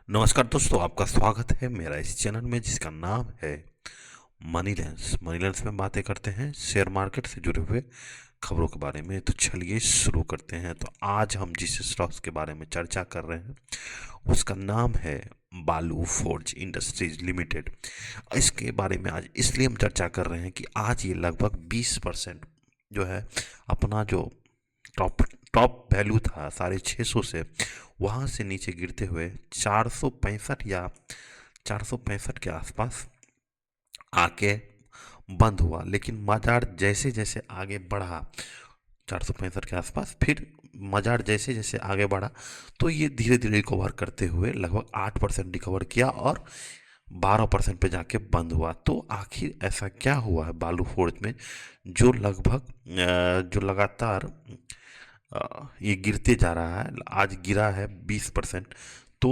नमस्कार दोस्तों, आपका स्वागत है मेरा इस चैनल में जिसका नाम है मनी लेंस। मनी लेंस में बातें करते हैं शेयर मार्केट से जुड़े हुए खबरों के बारे में। तो चलिए शुरू करते हैं। तो आज हम जिस स्टॉक्स के बारे में चर्चा कर रहे हैं उसका नाम है बालू फोर्ज इंडस्ट्रीज लिमिटेड। इसके बारे में आज इसलिए हम चर्चा कर रहे हैं कि आज ये लगभग 20% जो है अपना जो टॉप टॉप वैल्यू था 650 से वहाँ से नीचे गिरते हुए 465 या 465 के आसपास आके बंद हुआ। लेकिन बाजार जैसे जैसे आगे बढ़ा 465 के आसपास, फिर बाजार जैसे जैसे आगे बढ़ा तो ये धीरे धीरे रिकवर करते हुए लगभग 8% रिकवर किया और 12% पे जाके बंद हुआ। तो आखिर ऐसा क्या हुआ है बालू फोर्ज में जो लगभग जो लगातार ये गिरते जा रहा है। आज गिरा है 20%। तो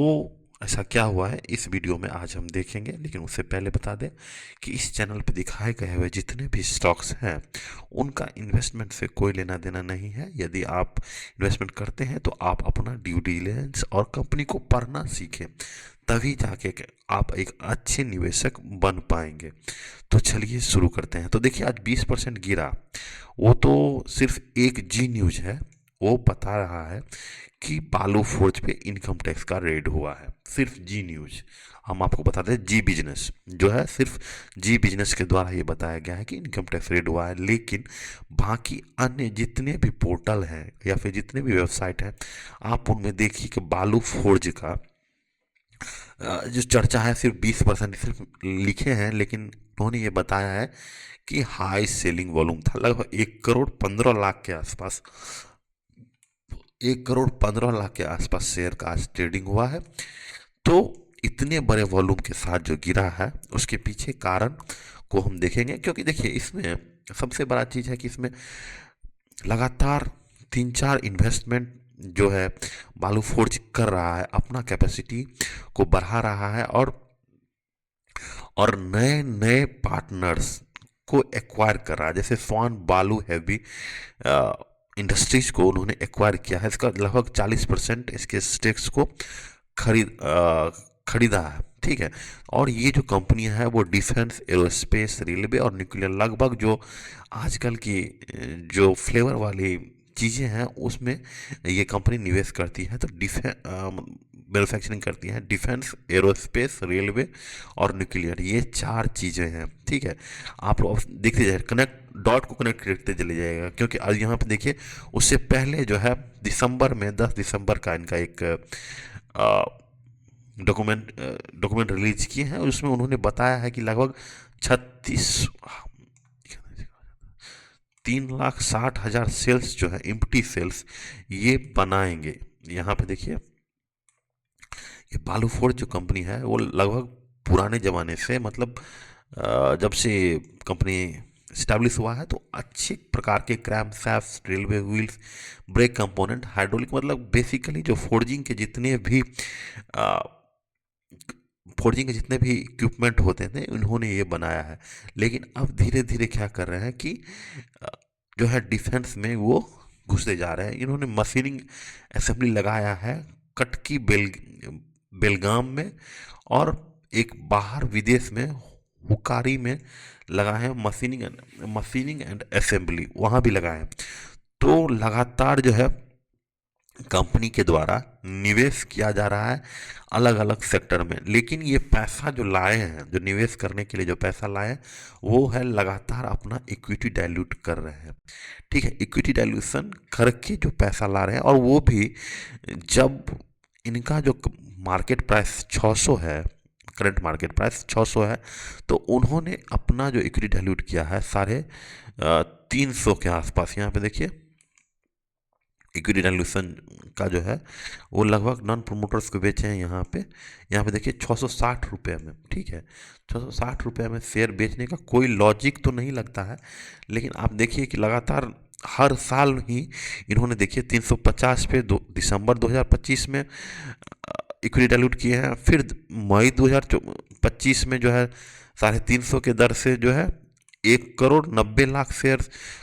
ऐसा क्या हुआ है इस वीडियो में आज हम देखेंगे। लेकिन उससे पहले बता दें कि इस चैनल पे दिखाए गए हुए जितने भी स्टॉक्स हैं उनका इन्वेस्टमेंट से कोई लेना देना नहीं है। यदि आप इन्वेस्टमेंट करते हैं तो आप अपना ड्यू डिलिजेंस और कंपनी को पढ़ना सीखें, तभी जाके आप एक अच्छे निवेशक बन पाएंगे। तो चलिए शुरू करते हैं। तो देखिए आज 20% गिरा, वो तो सिर्फ एक जी न्यूज है। वो बता रहा है कि बालू फोर्ज पे इनकम टैक्स का रेड हुआ है। सिर्फ जी न्यूज, हम आपको बता दें जी बिजनेस जो है, सिर्फ जी बिजनेस के द्वारा ये बताया गया है कि इनकम टैक्स रेड हुआ है। लेकिन बाकी अन्य जितने भी पोर्टल हैं या फिर जितने भी वेबसाइट हैं, आप उनमें देखिए कि बालू फोर्ज का जो चर्चा है सिर्फ 20% सिर्फ लिखे हैं। लेकिन उन्होंने ये बताया है कि हाई सेलिंग वॉल्यूम था, लगभग 1,15,00,000 के आसपास। 1,15,00,000 के आसपास शेयर का आज ट्रेडिंग हुआ है। तो इतने बड़े वॉल्यूम के साथ जो गिरा है उसके पीछे कारण को हम देखेंगे। क्योंकि देखिए इसमें सबसे बड़ा चीज़ है कि इसमें लगातार 3-4 इन्वेस्टमेंट जो है बालू फोर्ज कर रहा है, अपना कैपेसिटी को बढ़ा रहा है और नए नए पार्टनर्स को एक्वायर कर रहा है। जैसे स्वान बालू हैवी इंडस्ट्रीज को उन्होंने एक्वायर किया है। इसका लगभग 40% इसके स्टेक्स को खरीदा है, ठीक है। और ये जो कंपनियां हैं वो डिफेंस, एरोस्पेस, रेलवे और न्यूक्लियर, लगभग जो आजकल की जो फ्लेवर वाली चीज़ें हैं उसमें ये कंपनी निवेश करती है। तो मैन्युफैक्चरिंग करती है डिफेंस, एरोस्पेस, रेलवे और न्यूक्लियर, ये 4 चीज़ें हैं, ठीक है। आप लोग देखते जाइए, कनेक्ट डॉट को कनेक्ट करते चले जाएगा। क्योंकि आज यहाँ पे देखिए उससे पहले जो है दिसंबर में 10 दिसंबर का इनका एक डॉक्यूमेंट रिलीज किए हैं और उसमें उन्होंने बताया है कि लगभग 3,60,000 सेल्स जो है एम्प्टी सेल्स ये बनाएंगे। यहाँ पे देखिए ये बालू फोर्ज जो कंपनी है वो लगभग पुराने ज़माने से, मतलब जब से कंपनी स्टैब्लिश हुआ है तो अच्छे प्रकार के crankshaft, railway wheels, brake component, hydraulic, मतलब बेसिकली जो फोर्जिंग के जितने भी इक्विपमेंट होते थे उन्होंने ये बनाया है। लेकिन अब धीरे धीरे क्या कर रहे हैं कि अ, जो है डिफेंस में वो घुसते जा रहे हैं। इन्होंने मशीनिंग असेंबली लगाया है कटकी बेलगाम में, और एक बाहर विदेश में हुकारी में लगाए हैं। मशीनिंग एंड असेंबली वहाँ भी लगाए हैं। तो लगातार जो है कंपनी के द्वारा निवेश किया जा रहा है अलग अलग सेक्टर में। लेकिन ये पैसा जो लाए हैं, जो निवेश करने के लिए जो पैसा लाए हैं, वो है लगातार अपना इक्विटी डाइल्यूट कर रहे हैं, ठीक है। इक्विटी डाइल्यूशन करके जो पैसा ला रहे हैं, और वो भी जब इनका जो मार्केट प्राइस 600 है, करंट मार्केट प्राइस 600 है, तो उन्होंने अपना जो इक्विटी डाइल्यूट किया है 350 के आसपास। यहाँ पे देखिए इक्विटी डाइल्यूशन का जो है वो लगभग नॉन प्रोमोटर्स को बेचे हैं। यहाँ पे देखिए 660 रुपये में, ठीक है। 660 रुपये में शेयर बेचने का कोई लॉजिक तो नहीं लगता है। लेकिन आप देखिए कि लगातार हर साल ही इन्होंने देखिए 350 पे दिसंबर 2025 में इक्विटी डाइल्यूट किए हैं। फिर मई 2025 में जो है 350 के दर से जो है 1,90,00,000 शेयर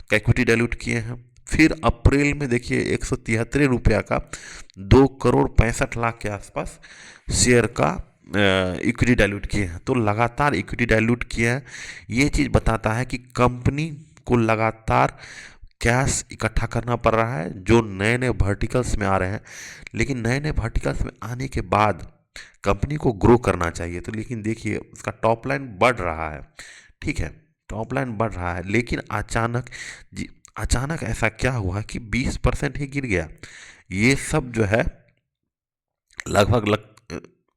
का इक्विटी डाइल्यूट किए हैं। फिर अप्रैल में देखिए 173 रुपया का 2,65,00,000 के आसपास शेयर का इक्विटी डाइल्यूट किए हैं। तो लगातार इक्विटी डाइल्यूट किया है। ये चीज़ बताता है कि कंपनी को लगातार कैश इकट्ठा करना पड़ रहा है, जो नए नए वर्टिकल्स में आ रहे हैं। लेकिन नए नए वर्टिकल्स में आने के बाद कंपनी को ग्रो करना चाहिए। तो लेकिन देखिए उसका टॉप लाइन बढ़ रहा है, ठीक है, टॉप लाइन बढ़ रहा है, लेकिन अचानक ऐसा क्या हुआ कि 20% ही गिर गया। ये सब जो है लगभग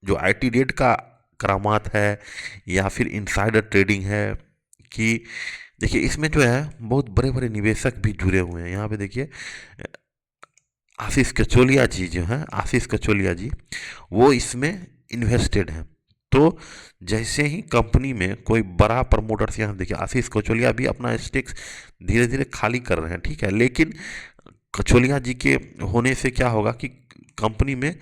जो आईटी रेट का करामात है या फिर इनसाइडर ट्रेडिंग है कि देखिए इसमें जो है बहुत बड़े बड़े निवेशक भी जुड़े हुए हैं। यहाँ पे देखिए आशीष कचोलिया जी जो हैं, आशीष कचोलिया जी, वो इसमें इन्वेस्टेड हैं। तो जैसे ही कंपनी में कोई बड़ा प्रमोटर्स, यहाँ देखिए आशीष कचोलिया भी अपना स्टेक्स धीरे धीरे खाली कर रहे हैं, ठीक है, लेकिन कचोलिया जी के होने से क्या होगा कि कंपनी में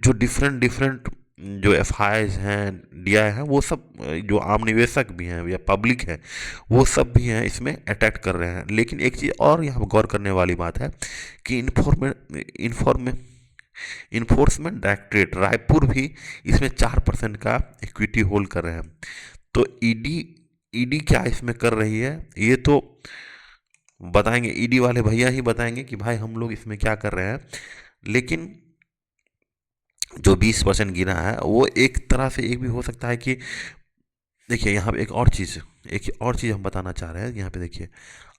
जो डिफरेंट डिफरेंट जो एफ हैं, डी हैं, वो सब जो आम निवेशक भी हैं या पब्लिक है, वो सब भी हैं इसमें अटैक कर रहे हैं। लेकिन एक चीज़ और यहाँ गौर करने वाली बात है कि इन्फोर्समेंट डायरेक्टरेट रायपुर भी इसमें 4% का इक्विटी होल्ड कर रहे हैं। तो ईडी क्या इसमें कर रही है, ये तो बताएंगे, ईडी वाले भैया ही बताएंगे कि भाई हम लोग इसमें क्या कर रहे हैं। लेकिन जो 20% गिरा है वो एक तरह से एक भी हो सकता है कि देखिए यहाँ पे एक और चीज़ हम बताना चाह रहे हैं। यहाँ पे देखिए,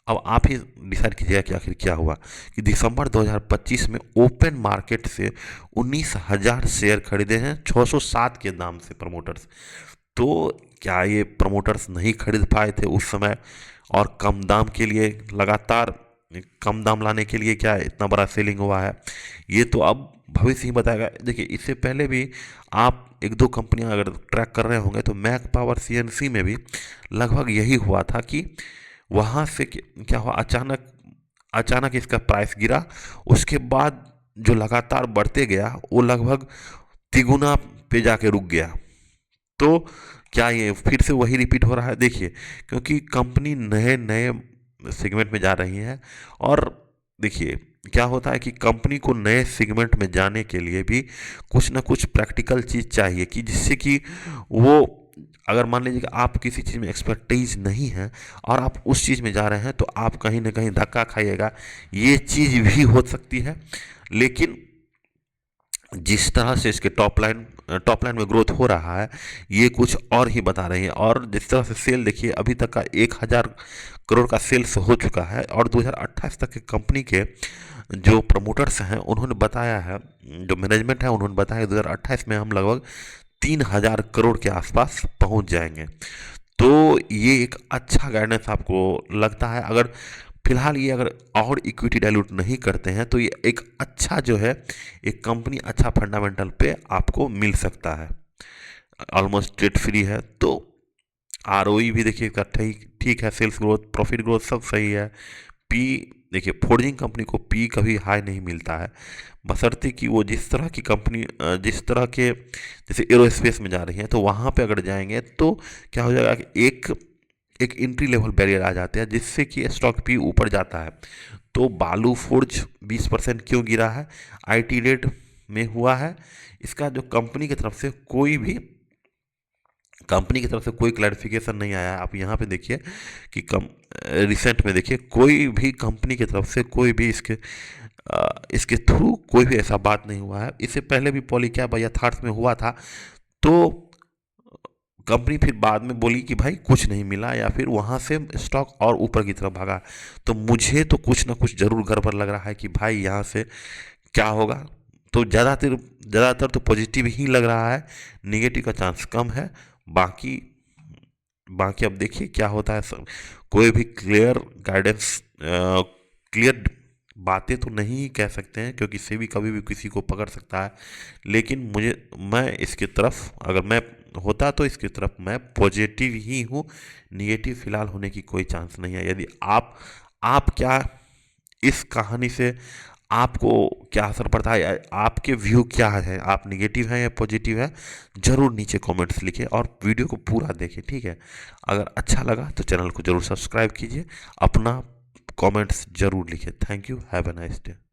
अब आप ही डिसाइड कीजिएगा कि आखिर क्या हुआ कि दिसंबर 2025 में ओपन मार्केट से 19,000 शेयर खरीदे हैं 607 के दाम से प्रमोटर्स। तो क्या ये प्रमोटर्स नहीं खरीद पाए थे उस समय, और कम दाम के लिए लगातार कम दाम लाने के लिए क्या इतना बड़ा सेलिंग हुआ है? ये तो अब भविष्य ही बताएगा। देखिए इससे पहले भी आप एक दो कंपनियां अगर ट्रैक कर रहे होंगे तो मैक पावर सीएनसी में भी लगभग यही हुआ था कि वहाँ से क्या हुआ, अचानक इसका प्राइस गिरा। उसके बाद जो लगातार बढ़ते गया वो लगभग तिगुना पे जाके रुक गया। तो क्या ये फिर से वही रिपीट हो रहा है? देखिए क्योंकि कंपनी नए नए सेगमेंट में जा रही है, और देखिए क्या होता है कि कंपनी को नए सेगमेंट में जाने के लिए भी कुछ ना कुछ प्रैक्टिकल चीज़ चाहिए कि जिससे कि वो, अगर मान लीजिए कि आप किसी चीज़ में एक्सपर्टीज नहीं है और आप उस चीज़ में जा रहे हैं तो आप कहीं ना कहीं धक्का खाइएगा। ये चीज़ भी हो सकती है। लेकिन जिस तरह से इसके टॉप लाइन में ग्रोथ हो रहा है, ये कुछ और ही बता रही है। और जिस तरह से सेल देखिए, अभी तक का 1,000 करोड़ का सेल्स हो चुका है, और 2028 तक के कंपनी के जो प्रमोटर्स हैं उन्होंने बताया है, जो मैनेजमेंट है उन्होंने बताया 2028 में हम लगभग 3,000 करोड़ के आसपास पहुंच जाएंगे। तो ये एक अच्छा गाइडेंस आपको लगता है? अगर फिलहाल ये अगर और इक्विटी डाइल्यूट नहीं करते हैं तो ये एक अच्छा जो है, एक कंपनी अच्छा फंडामेंटल पे आपको मिल सकता है, ऑलमोस्ट डेट फ्री है। तो आरओई भी देखिए इसका ठीक है, सेल्स ग्रोथ, प्रॉफिट ग्रोथ सब सही है। पी देखिए, फोर्जिंग कंपनी को पी कभी हाई नहीं मिलता है, बशर्ते कि वो जिस तरह की कंपनी जिस तरह के जैसे एरोस्पेस में जा रही है तो वहाँ पे अगर जाएंगे तो क्या हो जाएगा कि एक एंट्री लेवल बैरियर आ जाते हैं जिससे कि स्टॉक भी ऊपर जाता है। तो बालू फोर्ज 20% क्यों गिरा है? आईटी रेट में हुआ है। इसका जो कंपनी की तरफ से कोई क्लैरिफिकेशन नहीं आया है। आप यहाँ पे देखिए कि रिसेंट में देखिए कोई भी कंपनी की तरफ से कोई भी इसके थ्रू कोई भी ऐसा बात नहीं हुआ है। इससे पहले भी पॉलीकैब या थार्स में हुआ था, तो कंपनी फिर बाद में बोली कि भाई कुछ नहीं मिला, या फिर वहाँ से स्टॉक और ऊपर की तरफ भागा। तो मुझे तो कुछ ना कुछ ज़रूर गड़बड़ लग रहा है कि भाई यहाँ से क्या होगा। तो ज़्यादातर तो पॉजिटिव ही लग रहा है, निगेटिव का चांस कम है। बाकी बाकी अब देखिए क्या होता है। सब कोई भी क्लियर बातें तो नहीं कह सकते हैं, क्योंकि सेबी कभी भी किसी को पकड़ सकता है। लेकिन मैं इसकी तरफ, अगर मैं होता तो इसकी तरफ मैं पॉजिटिव ही हूँ। निगेटिव फिलहाल होने की कोई चांस नहीं है। यदि आप क्या इस कहानी से आपको क्या असर पड़ता है, आपके व्यू क्या है, आप निगेटिव हैं या पॉजिटिव है, ज़रूर नीचे कमेंट्स लिखें और वीडियो को पूरा देखें, ठीक है। अगर अच्छा लगा तो चैनल को ज़रूर सब्सक्राइब कीजिए। अपना कमेंट्स जरूर लिखें। Thank you, have a nice day.